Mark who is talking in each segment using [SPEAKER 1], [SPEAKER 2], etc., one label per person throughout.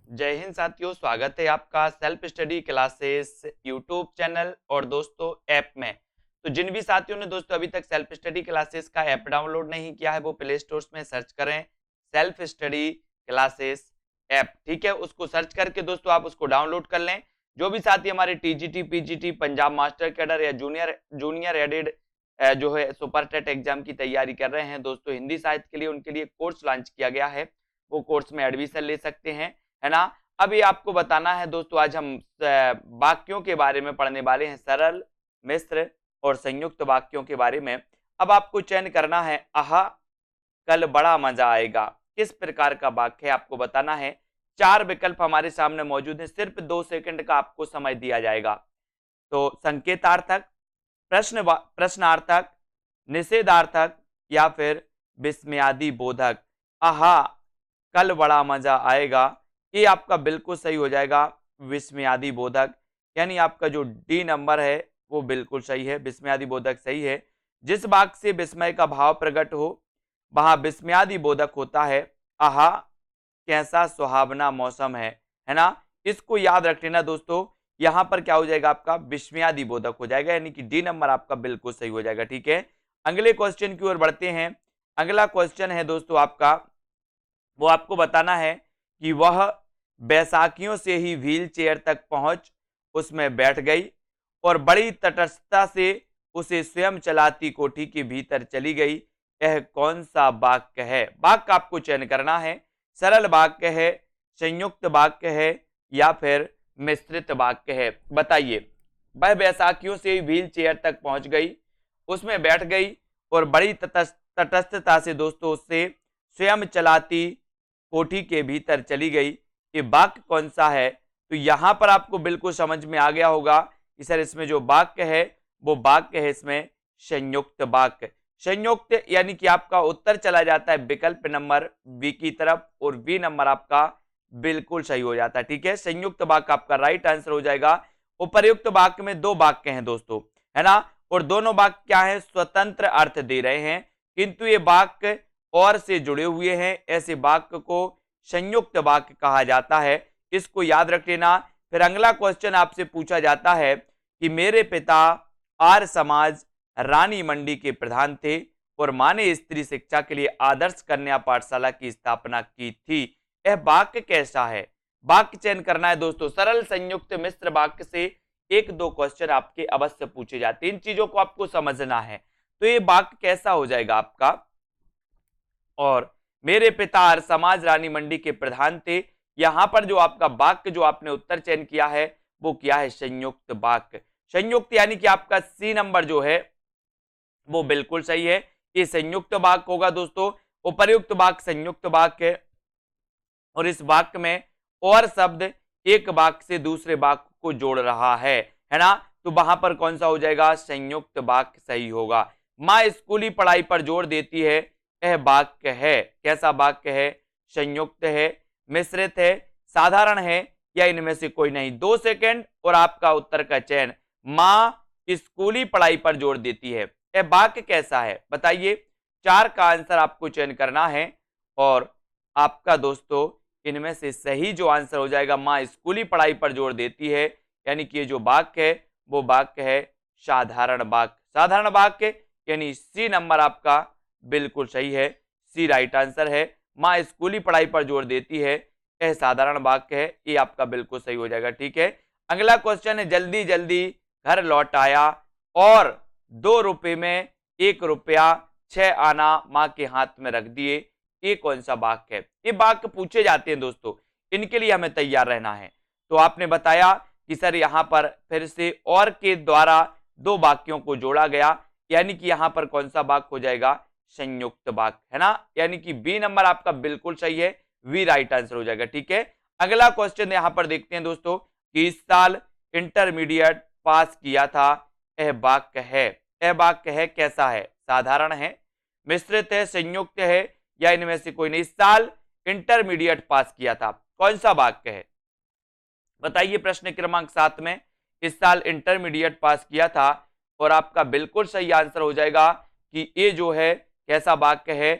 [SPEAKER 1] जय हिंद साथियों, स्वागत है आपका self study classes YouTube channel और दोस्तों ऐप में। तो जिन भी साथियों ने दोस्तों अभी तक सेल्फ स्टडी क्लासेस का ऐप डाउनलोड नहीं किया है वो प्ले स्टोर में सर्च करें सेल्फ स्टडी क्लासेस ऐप। ठीक है, उसको सर्च करके दोस्तों आप उसको डाउनलोड कर लें। जो भी साथी हमारे TGT, PGT, Punjab master cadre या जूनियर जूनियर एडेड जो है सुपर टेट एग्जाम की तैयारी कर रहे हैं दोस्तों, हिंदी साहित्य के लिए उनके लिए कोर्स लॉन्च किया गया है। वो कोर्स में एडमिशन ले सकते हैं, है ना। अभी आपको बताना है दोस्तों, आज हम वाक्यों के बारे में पढ़ने वाले हैं, सरल, मिश्र और संयुक्त वाक्यों के बारे में। अब आपको चयन करना है, आहा कल बड़ा मजा आएगा, किस प्रकार का वाक्य है आपको बताना है। 4 विकल्प हमारे सामने मौजूद हैं, सिर्फ 2 सेकंड का आपको समय दिया जाएगा। तो संकेतार्थक, प्रश्नार्थक, निषेधार्थक या फिर विस्मयादि बोधक। आहा कल बड़ा मजा आएगा, ये आपका बिल्कुल सही हो जाएगा विस्मयादि बोधक, यानी आपका जो डी नंबर है वो बिल्कुल सही है, विस्मयादि बोधक सही है। जिस वाक्य से विस्मय का भाव प्रकट हो वहां विस्मयादि बोधक होता है। आहा कैसा सुहावना मौसम है ना। इसको याद रख लेना दोस्तों, यहां पर क्या हो जाएगा आपका विस्मयादि बोधक हो जाएगा, यानी कि डी नंबर आपका बिल्कुल सही हो जाएगा। ठीक है, अगले क्वेश्चन की ओर बढ़ते हैं। अगला क्वेश्चन है दोस्तों आपका, वो आपको बताना है कि वह बैसाखियों से ही व्हील चेयर तक पहुंच उसमें बैठ गई और बड़ी तटस्थता से उसे स्वयं चलाती कोठी के भीतर चली गई। यह कौन सा वाक्य है? वाक्य आपको चयन करना है, सरल वाक्य है, संयुक्त वाक्य है या फिर मिश्रित वाक्य है। बताइए। वह बैसाखियों से व्हील चेयर तक पहुंच गई, उसमें बैठ गई और बड़ी तटस्थता से दोस्तों उससे स्वयं चलाती कोठी के भीतर चली गई। ये वाक्य कौन सा है? तो यहां पर आपको बिल्कुल समझ में आ गया होगा कि सर इसमें जो वाक्य है वो वाक्य है इसमें संयुक्त वाक्य। संयुक्त यानी कि आपका उत्तर चला जाता है विकल्प नंबर बी की तरफ और बी नंबर आपका बिल्कुल सही हो जाता है। ठीक है, संयुक्त वाक्य आपका राइट आंसर हो जाएगा। उपर्युक्त वाक्य में 2 वाक्य हैं दोस्तों, है ना, और दोनों वाक्य क्या है, स्वतंत्र अर्थ दे रहे हैं, किंतु ये वाक्य और से जुड़े हुए हैं। ऐसे वाक्य को संयुक्त वाक्य कहा जाता है, इसको याद रख लेना। फिर अगला क्वेश्चन आपसे पूछा जाता है कि मेरे पिता आर्य समाज रानी मंडी के प्रधान थे और मां ने स्त्री शिक्षा के लिए आदर्श कन्या पाठशाला की स्थापना की थी। यह वाक्य कैसा है? वाक्य चयन करना है दोस्तों। सरल, संयुक्त, मिश्र वाक्य से 1-2 क्वेश्चन आपके अवश्य पूछे जाते हैं, इन चीजों को आपको समझना है। तो ये वाक्य कैसा हो जाएगा आपका? और मेरे पिता आर्य समाज रानी मंडी के प्रधान थे, यहां पर जो आपका वाक्य जो आपने उत्तर चयन किया है वो क्या है, संयुक्त वाक्य। संयुक्त यानी कि आपका सी नंबर जो है वो बिल्कुल सही है, ये संयुक्त वाक्य होगा दोस्तों। उपर्युक्त वाक्य संयुक्त वाक्य है और इस वाक्य में और शब्द एक वाक्य से दूसरे वाक्य को जोड़ रहा है ना, तो वहां पर कौन सा हो जाएगा, संयुक्त वाक्य सही होगा। माँ स्कूली पढ़ाई पर जोर देती है, यह वाक्य है, कैसा वाक्य है, संयुक्त है, मिश्रित है, साधारण है या इनमें से कोई नहीं। 2 सेकंड और आपका उत्तर का चयन। माँ स्कूली पढ़ाई पर जोर देती है, यह वाक्य कैसा है बताइए। 4 का आंसर आपको चयन करना है और आपका दोस्तों इनमें से सही जो आंसर हो जाएगा, माँ स्कूली पढ़ाई पर जोर देती है, यानी कि ये जो वाक्य है वो वाक्य है साधारण वाक्य। साधारण वाक्य यानी सी नंबर आपका बिल्कुल सही है, सी राइट आंसर है। माँ स्कूली पढ़ाई पर जोर देती है, यह साधारण वाक्य है, ये आपका बिल्कुल सही हो जाएगा। ठीक है, अगला क्वेश्चन है, जल्दी जल्दी घर लौट आया और 2 रुपए में 1 रुपया 6 आना माँ के हाथ में रख दिए, ये कौन सा वाक्य है? ये वाक्य पूछे जाते हैं दोस्तों, इनके लिए हमें तैयार रहना है। तो आपने बताया कि सर यहां पर फिर से और के द्वारा 2 वाक्यों को जोड़ा गया, यानी कि यहां पर कौन सा वाक्य हो जाएगा, संयुक्त वाक्य, है ना, यानी कि बी नंबर आपका बिल्कुल सही है, वी राइट आंसर हो जाएगा। ठीक है, अगला क्वेश्चन यहां पर देखते हैं दोस्तों कि इस साल इंटरमीडिएट पास किया था, यह वाक्य है, यह वाक्य है कैसा है, साधारण है, मिश्रित है, संयुक्त है या इनमें से कोई नहीं। इस साल इंटरमीडिएट पास किया था, कौन सा वाक्य है बताइए। प्रश्न क्रमांक 7 में इस साल इंटरमीडिएट पास किया था और आपका बिल्कुल सही आंसर हो जाएगा कि ये जो है कैसा वाक्य है,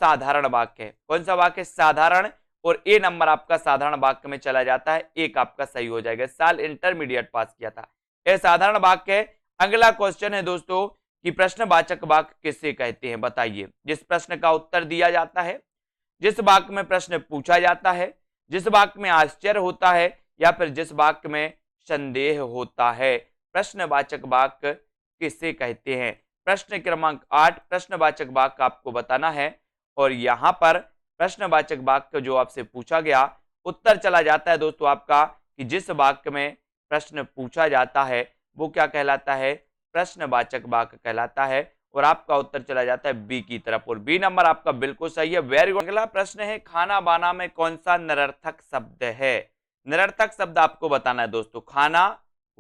[SPEAKER 1] साधारण वाक्य है। कौन सा वाक्य, साधारण और ए नंबर आपका साधारण वाक्य में चला जाता है, एक आपका सही हो जाएगा। साल इंटरमीडिएट पास किया था, यह साधारण वाक्य है। अगला क्वेश्चन है दोस्तों कि प्रश्नवाचक वाक्य किसे कहते हैं, बताइए। जिस प्रश्न का उत्तर दिया जाता है, जिस वाक्य में प्रश्न पूछा जाता है, जिस वाक्य में आश्चर्य होता है, या फिर जिस वाक्य में संदेह होता है, प्रश्नवाचक वाक्य किसे कहते हैं। प्रश्न क्रमांक 8 प्रश्नवाचक वाक्य आपको बताना है, और यहां पर प्रश्नवाचक वाक्य जो आपसे पूछा गया, उत्तर चला जाता है दोस्तों आपका कि जिस वाक्य में प्रश्न पूछा जाता है वो क्या कहलाता है, प्रश्नवाचक वाक्य कहलाता है, और आपका उत्तर चला जाता है बी की तरफ, और बी नंबर आपका बिल्कुल सही है। Very good. अगला प्रश्न है, खाना बाना में कौन सा निरर्थक शब्द है। निरर्थक शब्द आपको बताना है दोस्तों, खाना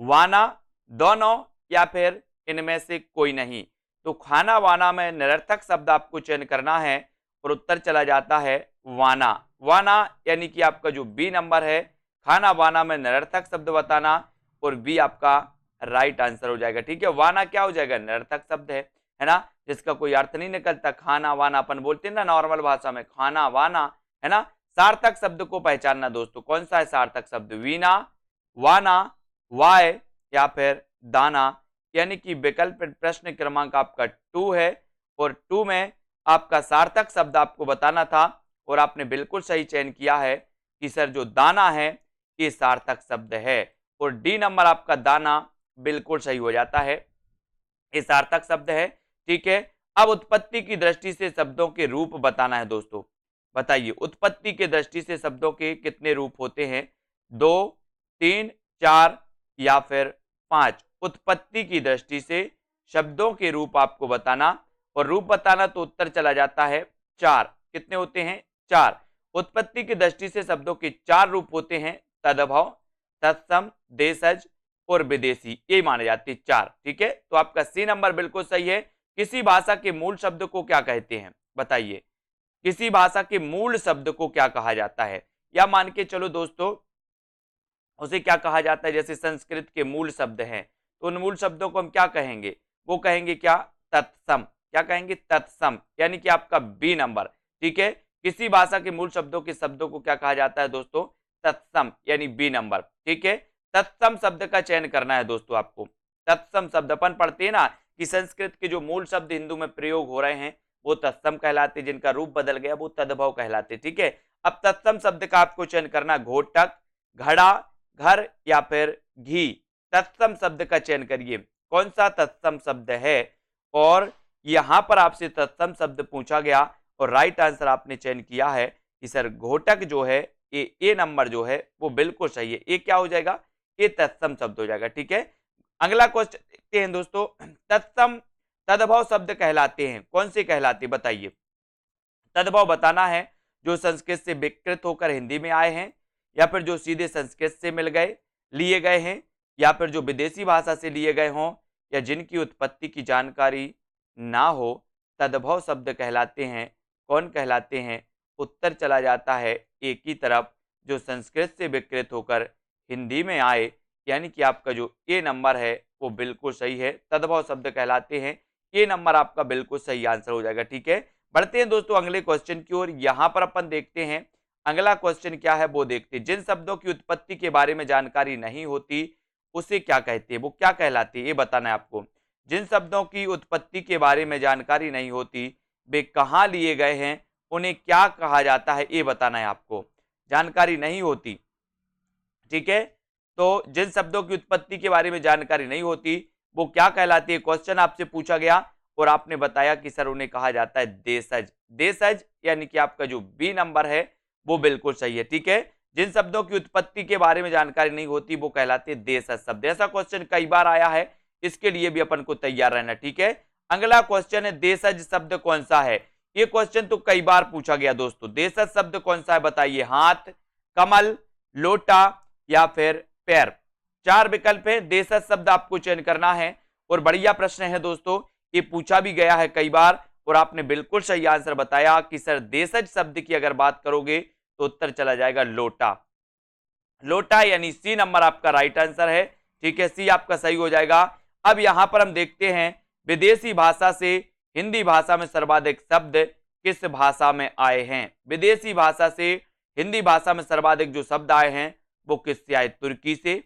[SPEAKER 1] वाना दोनों या फिर इनमें से कोई नहीं। तो खाना वाना में निरर्थक शब्द आपको चयन करना है, और उत्तर चला जाता है वाना। वाना यानी कि आपका जो बी नंबर है, खाना वाना में निरर्थक शब्द बताना, और बी आपका राइट आंसर हो जाएगा। ठीक है, वाना क्या हो जाएगा, निरर्थक शब्द है ना, जिसका कोई अर्थ नहीं निकलता। खाना वाना अपन बोलते हैं ना नॉर्मल भाषा में, खाना वाना, है ना। सार्थक शब्द को पहचानना दोस्तों, कौन सा है सार्थक शब्द, वीना, वाना, वाय या फिर दाना। यानी कि विकल्प प्रश्न क्रमांक आपका 2 है, और 2 में आपका सार्थक शब्द आपको बताना था, और आपने बिल्कुल सही चयन किया है कि सर जो दाना है ये सार्थक शब्द है, और डी नंबर आपका दाना बिल्कुल सही हो जाता है, ये सार्थक शब्द है। ठीक है, अब उत्पत्ति की दृष्टि से शब्दों के रूप बताना है दोस्तों। बताइए, उत्पत्ति के दृष्टि से शब्दों के कितने रूप होते हैं, 2, 3, 4 या फिर 5। उत्पत्ति की दृष्टि से शब्दों के रूप आपको बताना, और रूप बताना तो उत्तर चला जाता है 4। कितने होते हैं, 4। उत्पत्ति की दृष्टि से शब्दों के 4 रूप होते हैं, तद्भव, तत्सम, देशज और विदेशी, ये माने जाते हैं 4। ठीक है, तो आपका सी नंबर बिल्कुल सही है। किसी भाषा के मूल शब्द को क्या कहते हैं, बताइए। किसी भाषा के मूल शब्द को क्या कहा जाता है, या मान के चलो दोस्तों उसे क्या कहा जाता है, जैसे संस्कृत के मूल शब्द हैं, तो उन मूल शब्दों को हम क्या कहेंगे, वो कहेंगे क्या, तत्सम। क्या कहेंगे, तत्सम, यानी कि आपका बी नंबर। ठीक है, किसी भाषा के मूल शब्दों के शब्दों को क्या कहा जाता है दोस्तों, तत्सम, यानी बी नंबर। ठीक है, तत्सम शब्द का चयन करना है दोस्तों आपको। तत्सम शब्द अपन पढ़ते हैं ना कि संस्कृत के जो मूल शब्द हिंदू में प्रयोग हो रहे हैं वो तत्सम कहलाते, जिनका रूप बदल गया वो तद्भव कहलाते। ठीक है, अब तत्सम शब्द का आपको चयन करना, घोटक, घड़ा, घर या फिर घी। तत्सम शब्द का चयन करिए, कौन सा तत्सम शब्द है, और यहां पर आपसे तत्सम शब्द पूछा गया और राइट आंसर आपने चयन किया है कि सर घोटक जो है, ए नंबर जो है वो बिल्कुल सही है। ये क्या हो जाएगा, ये तत्सम शब्द हो जाएगा। ठीक है, अगला क्वेश्चन देखते हैं दोस्तों, तत्सम तद्भव शब्द कहलाते हैं, कौन से कहलाते, बताइए। तद्भव बताना है जो संस्कृत से विकृत होकर हिंदी में आए हैं, या फिर जो सीधे संस्कृत से मिल गए, लिए गए हैं, या फिर जो विदेशी भाषा से लिए गए हों, या जिनकी उत्पत्ति की जानकारी ना हो, तद्भव शब्द कहलाते हैं। कौन कहलाते हैं, उत्तर चला जाता है एक ही तरफ, जो संस्कृत से विकृत होकर हिंदी में आए, यानी कि आपका जो ए नंबर है वो बिल्कुल सही है, तद्भव शब्द कहलाते हैं। ए नंबर आपका बिल्कुल सही आंसर हो जाएगा। ठीक है, बढ़ते हैं दोस्तों अगले क्वेश्चन की ओर। यहां पर अपन देखते हैं अगला क्वेश्चन क्या है, वो देखते हैं। जिन शब्दों की उत्पत्ति के बारे में जानकारी नहीं होती उसे क्या कहते हैं, वो क्या कहलाते हैं, ये बताना है आपको। जिन शब्दों की उत्पत्ति के बारे में जानकारी नहीं होती, वे कहाँ लिए गए हैं, उन्हें क्या कहा जाता है, ये बताना है आपको। जानकारी नहीं होती, ठीक है, तो जिन शब्दों की उत्पत्ति के बारे में जानकारी नहीं होती वो क्या कहलाती है, क्वेश्चन आपसे पूछा गया और आपने बताया कि सर उन्हें कहा जाता है देशज। देशज यानी कि आपका जो बी नंबर है वो बिल्कुल सही है। ठीक है, जिन शब्दों की उत्पत्ति के बारे में जानकारी नहीं होती वो कहलाते हैं देशज शब्द। ऐसा क्वेश्चन कई बार आया है, इसके लिए भी अपन को तैयार रहना। ठीक है, अगला क्वेश्चन है देशज शब्द कौन सा है। ये क्वेश्चन तो कई बार पूछा गया दोस्तों। देशज शब्द कौन सा है बताइए, हाथ, कमल, लोटा या फिर पैर। 4 विकल्प है, देशज शब्द आपको चयन करना है। और बढ़िया प्रश्न है दोस्तों, ये पूछा भी गया है कई बार और आपने बिल्कुल सही आंसर बताया कि सर देशज शब्द की अगर बात करोगे तो उत्तर चला जाएगा लोटा। लोटा यानी सी नंबर आपका राइट आंसर है। ठीक है, सी आपका सही हो जाएगा। अब यहां पर हम देखते हैं विदेशी भाषा से हिंदी भाषा में सर्वाधिक शब्द किस भाषा में आए हैं। विदेशी भाषा से हिंदी भाषा में सर्वाधिक जो शब्द आए हैं वो किससे आए? तुर्की से,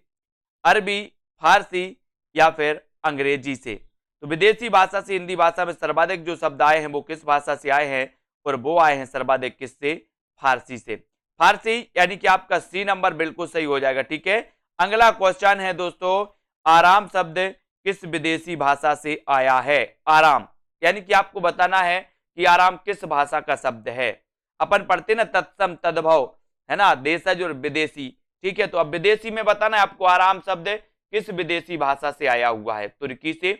[SPEAKER 1] अरबी, फारसी या फिर अंग्रेजी से। तो विदेशी भाषा से हिंदी भाषा में सर्वाधिक जो शब्द आए हैं वो किस भाषा से आए हैं? और वो आए हैं सर्वाधिक किससे? फारसी से। फारसी यानी कि आपका सी नंबर बिल्कुल सही हो जाएगा। ठीक है, अगला क्वेश्चन है दोस्तों, आराम शब्द किस विदेशी भाषा से आया है? आराम यानी कि आपको बताना है कि आराम किस भाषा का शब्द है। अपन पढ़ते ना तत्सम तद्भव, है ना, देशज और विदेशी। ठीक है, तो अब विदेशी में बताना है आपको आराम शब्द किस विदेशी भाषा से आया हुआ है? तुर्की से,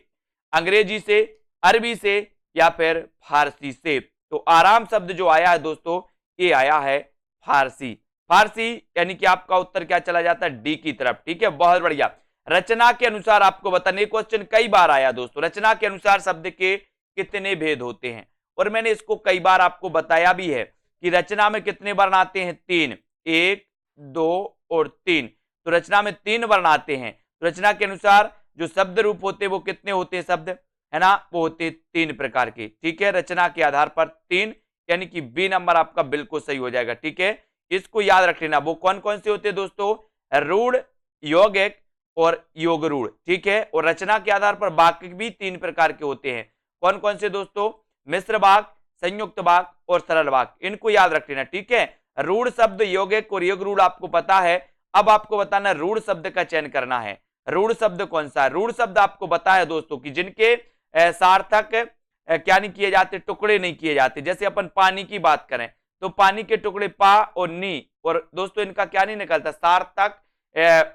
[SPEAKER 1] अंग्रेजी से, अरबी से या फिर फारसी से। तो आराम शब्द जो आया है दोस्तों ये आया है फारसी। फारसी यानी कि आपका उत्तर क्या चला जाता है? डी की तरफ। ठीक है, बहुत बढ़िया। रचना के अनुसार आपको बताने, क्वेश्चन कई बार आया दोस्तों, रचना के अनुसार शब्द के कितने भेद होते हैं? और मैंने इसको कई बार आपको बताया भी है कि रचना में कितने वर्ण आते हैं? 3, 1, 2 और 3। तो रचना में 3 वर्ण आते हैं। तो रचना के अनुसार जो शब्द रूप होते हैं वो कितने होते हैं शब्द, है ना, वो होते 3 प्रकार के। ठीक है, रचना के आधार पर 3, यानी कि बी नंबर आपका बिल्कुल सही हो जाएगा। ठीक है, इसको याद रख लेना। वो कौन कौन से होते हैं दोस्तों? रूढ़, यौगिक और योग रूढ़। ठीक है, और रचना के आधार पर वाक्य भी 3 प्रकार के होते हैं। कौन कौन से दोस्तों? मिश्र वाक्य, संयुक्त वाक्य और सरल वाक्य। इनको याद रख लेना। ठीक है, रूढ़ शब्द, यौगिक और योग रूढ़ आपको पता है। अब आपको बताना रूढ़ शब्द का चयन करना है। रूढ़ शब्द कौन सा है? रूढ़ शब्द आपको पता है दोस्तों कि जिनके सार्थक क्या नहीं किए जाते? टुकड़े नहीं किए जाते। जैसे अपन पानी की बात करें तो पानी के टुकड़े पा और नी, और दोस्तों इनका क्या नहीं निकलता? सार्थक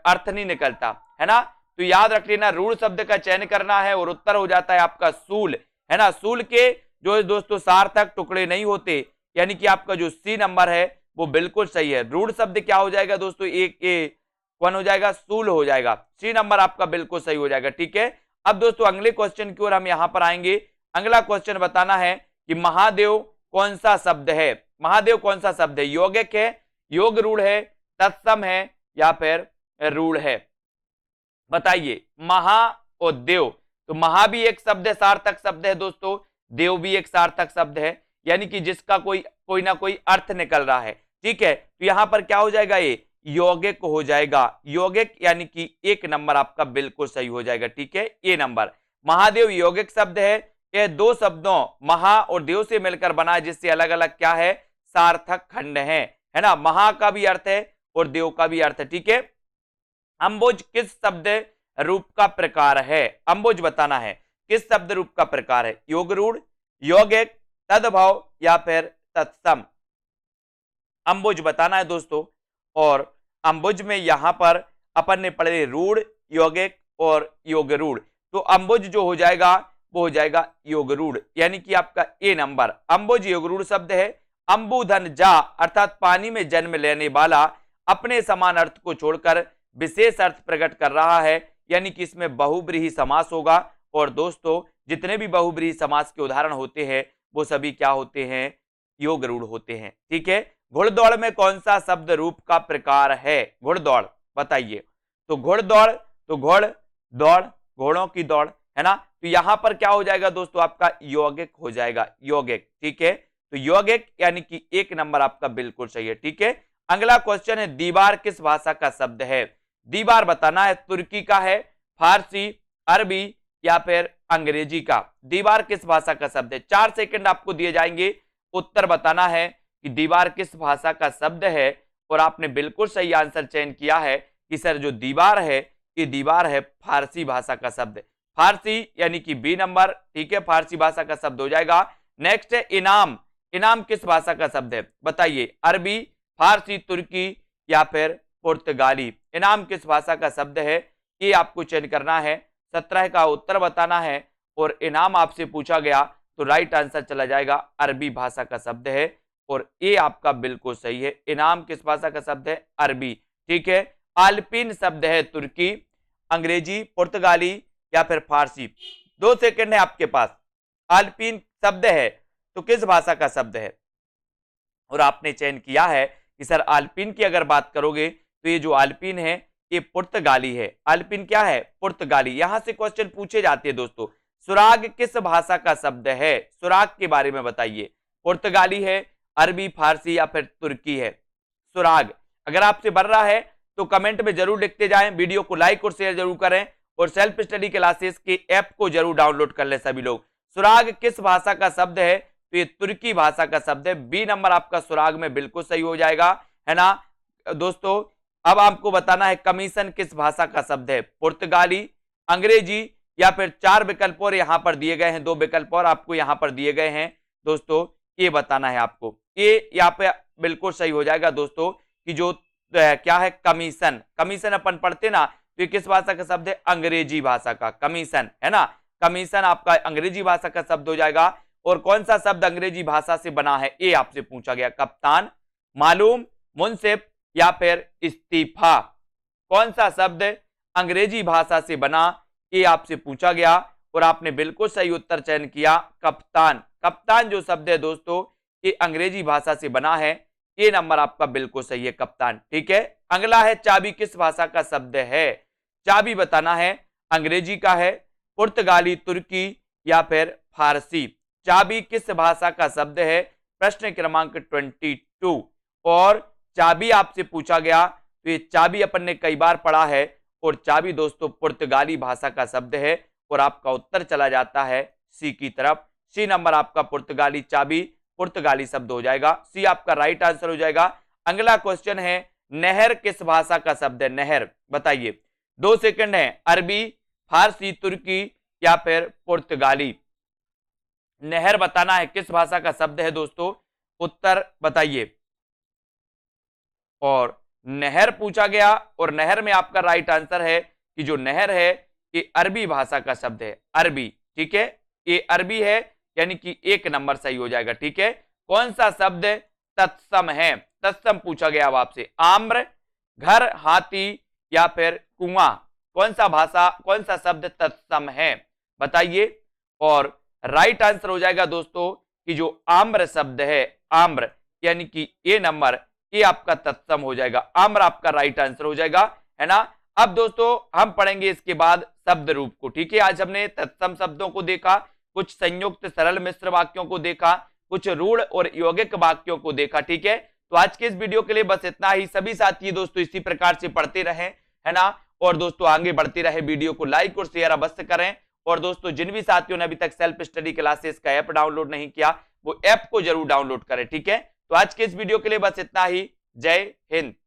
[SPEAKER 1] अर्थ नहीं निकलता, है ना। तो याद रख लेना, रूढ़ शब्द का चयन करना है और उत्तर हो जाता है आपका सूल, है ना। सूल के जो दोस्तों सार्थक टुकड़े नहीं होते, यानी कि आपका जो सी नंबर है वो बिल्कुल सही है। रूढ़ शब्द क्या हो जाएगा दोस्तों? एक कौन हो जाएगा? सूल हो जाएगा। सी नंबर आपका बिल्कुल सही हो जाएगा। ठीक है, अब दोस्तों अगले क्वेश्चन की ओर हम यहां पर आएंगे। अगला क्वेश्चन बताना है कि महादेव कौन सा शब्द है? महादेव कौन सा शब्द है? यौगिक है, योग रूढ़ है, तत्सम है या फिर रूढ़ है? बताइए। महा और देव, तो महा भी एक शब्द है, सार्थक शब्द है दोस्तों, देव भी एक सार्थक शब्द है, यानी कि जिसका कोई ना कोई अर्थ निकल रहा है। ठीक है, तो यहां पर क्या हो जाएगा? ये यौगिक हो जाएगा। यौगिक यानी कि 1 नंबर आपका बिल्कुल सही हो जाएगा। ठीक है, ए नंबर। महादेव यौगिक शब्द है। यह 2 शब्दों महा और देव से मिलकर बना है, जिससे अलग अलग क्या है? सार्थक खंड है ना। महा का भी अर्थ है और देव का भी अर्थ है। ठीक है, अंबुज किस शब्द रूप का प्रकार है? अंबुज बताना है किस शब्द रूप का प्रकार है? योग रूढ़, यौगिक, तद्भव या फिर तत्सम? अंबुज बताना है दोस्तों। और अंबुज में यहां पर अपन ने पढ़े रूढ़, यौगिक और योग रूढ़। तो अंबुज जो हो जाएगा वो हो जाएगा योग रूढ़, यानी कि आपका ए नंबर। अंबुज योग रूढ़ शब्द है। अंबुधन जा अर्थात पानी में जन्म लेने वाला अपने समान अर्थ को छोड़कर विशेष अर्थ प्रकट कर रहा है, यानी कि इसमें बहुब्रीहि समास होगा। और दोस्तों जितने भी बहुब्रीहि समास के उदाहरण होते हैं वो सभी क्या होते हैं? योग रूढ़ होते हैं। ठीक है, घुड़दौड़ में कौन सा शब्द रूप का प्रकार है? घुड़दौड़ बताइए। तो घुड़दौड़, तो घुड़ दौड़, घोड़ों की दौड़, है ना। तो यहां पर क्या हो जाएगा दोस्तों? आपका यौगिक हो जाएगा, यौगिक। ठीक है, तो यौगिक यानी कि 1 नंबर आपका बिल्कुल सही है। ठीक है, अगला क्वेश्चन है, दीवार किस भाषा का शब्द है? दीवार बताना है तुर्की का है, फारसी, अरबी या फिर अंग्रेजी का? दीवार किस भाषा का शब्द है? 4 सेकंड आपको दिए जाएंगे, उत्तर बताना है कि दीवार किस भाषा का शब्द है। और आपने बिल्कुल सही आंसर चयन किया है कि सर जो दीवार है ये दीवार है फारसी भाषा का शब्द। फारसी यानी कि बी नंबर। ठीक है, फारसी भाषा का शब्द हो जाएगा। नेक्स्ट है इनाम। इनाम किस भाषा का शब्द है? बताइए। अरबी, फारसी, तुर्की या फिर पुर्तगाली? इनाम किस भाषा का शब्द है? ये आपको चयन करना है। 17 का उत्तर बताना है। और इनाम आपसे पूछा गया तो राइट आंसर चला जाएगा अरबी भाषा का शब्द है। और ये आपका बिल्कुल सही है। इनाम किस भाषा का शब्द है? अरबी। ठीक है, आल्पिन शब्द है तुर्की, अंग्रेजी, पुर्तगाली या फिर फारसी? 2 सेकंड है आपके पास। आल्पिन शब्द है तो किस भाषा का शब्द है? और आपने चयन किया है कि सर आल्पिन की अगर बात करोगे तो ये जो आल्पिन है ये पुर्तगाली है। आल्पिन क्या है? पुर्तगाली। यहां से क्वेश्चन पूछे जाते हैं दोस्तों। सुराग किस भाषा का शब्द है? सुराग के बारे में बताइए। पुर्तगाली है, अरबी, फारसी या फिर तुर्की है? सुराग। अगर आपसे बन रहा है तो कमेंट में जरूर लिखते जाएं, वीडियो को लाइक और शेयर जरूर करें और सेल्फ स्टडी क्लासेस के ऐप को जरूर डाउनलोड कर लें सभी लोग। सुराग किस भाषा का शब्द है? तो ये तुर्की भाषा का शब्द है। बी नंबर आपका सुराग में बिल्कुल सही हो जाएगा, है ना दोस्तों। अब आपको बताना है कमीशन किस भाषा का शब्द है? पुर्तगाली, अंग्रेजी या फिर 4 विकल्प और यहां पर दिए गए हैं, 2 विकल्प और आपको यहां पर दिए गए हैं दोस्तों, ये बताना है आपको। ये यहाँ पे बिल्कुल सही हो जाएगा दोस्तों कि जो क्या है कमीशन। कमीशन अपन पढ़ते ना, तो ये किस भाषा का शब्द है? अंग्रेजी भाषा का कमीशन, है ना। कमीशन आपका अंग्रेजी भाषा का शब्द हो जाएगा। और कौन सा शब्द अंग्रेजी भाषा से बना है? ये आपसे पूछा गया। कप्तान, मालूम, मुंसिफ या फिर इस्तीफा। कौन सा शब्द अंग्रेजी भाषा से बना? ये आपसे पूछा गया और आपने बिल्कुल सही उत्तर चयन किया, कप्तान। कप्तान जो शब्द है दोस्तों ये अंग्रेजी भाषा से बना है। ये नंबर आपका बिल्कुल सही है, कप्तान। ठीक है। अगला है चाबी किस भाषा का शब्द है? चाबी बताना है, अंग्रेजी का है, पुर्तगाली, तुर्की या फिर फारसी। चाबी किस भाषा का शब्द है? प्रश्न क्रमांक 22। और चाबी आपसे पूछा गया तो ये चाबी अपन ने कई बार पढ़ा है और चाबी दोस्तों पुर्तगाली भाषा का शब्द है और आपका उत्तर चला जाता है सी की तरफ। सी नंबर आपका पुर्तगाली, चाबी पुर्तगाली शब्द हो जाएगा। सी आपका राइट आंसर हो जाएगा। अगला क्वेश्चन है नहर किस भाषा का शब्द है? नहर बताइए, 2 सेकंड है। अरबी, फारसी, तुर्की या फिर पुर्तगाली। नहर बताना है किस भाषा का शब्द है दोस्तों, उत्तर बताइए। और नहर पूछा गया और नहर में आपका राइट आंसर है कि जो नहर है ये अरबी भाषा का शब्द है, अरबी। ठीक है, ये अरबी है, यानी कि 1 नंबर सही हो जाएगा। ठीक है। कौन सा शब्द तत्सम है? तत्सम पूछा गया अब आपसे। आम्र, घर, हाथी या फिर कुआं। कौन सा शब्द तत्सम है बताइए। और राइट आंसर हो जाएगा दोस्तों कि जो आम्र शब्द है, आम्र, यानी कि ये नंबर ये आपका तत्सम हो जाएगा। आम्र आपका राइट आंसर हो जाएगा, है ना। अब दोस्तों हम पढ़ेंगे इसके बाद शब्द रूप को। ठीक है, आज हमने तत्सम शब्दों को देखा, कुछ संयुक्त सरल मिश्र वाक्यों को देखा, कुछ रूढ़ और यौगिक वाक्यों को देखा। ठीक है, तो आज के इस वीडियो के लिए बस इतना ही। सभी साथी दोस्तों इसी प्रकार से पढ़ते रहें, है ना, और दोस्तों आगे बढ़ते रहे। वीडियो को लाइक और शेयर अवश्य करें। और दोस्तों जिन भी साथियों ने अभी तक सेल्फ स्टडी क्लासेस का ऐप डाउनलोड नहीं किया, वो ऐप को जरूर डाउनलोड करें। ठीक है, तो आज के इस वीडियो के लिए बस इतना ही। जय हिंद।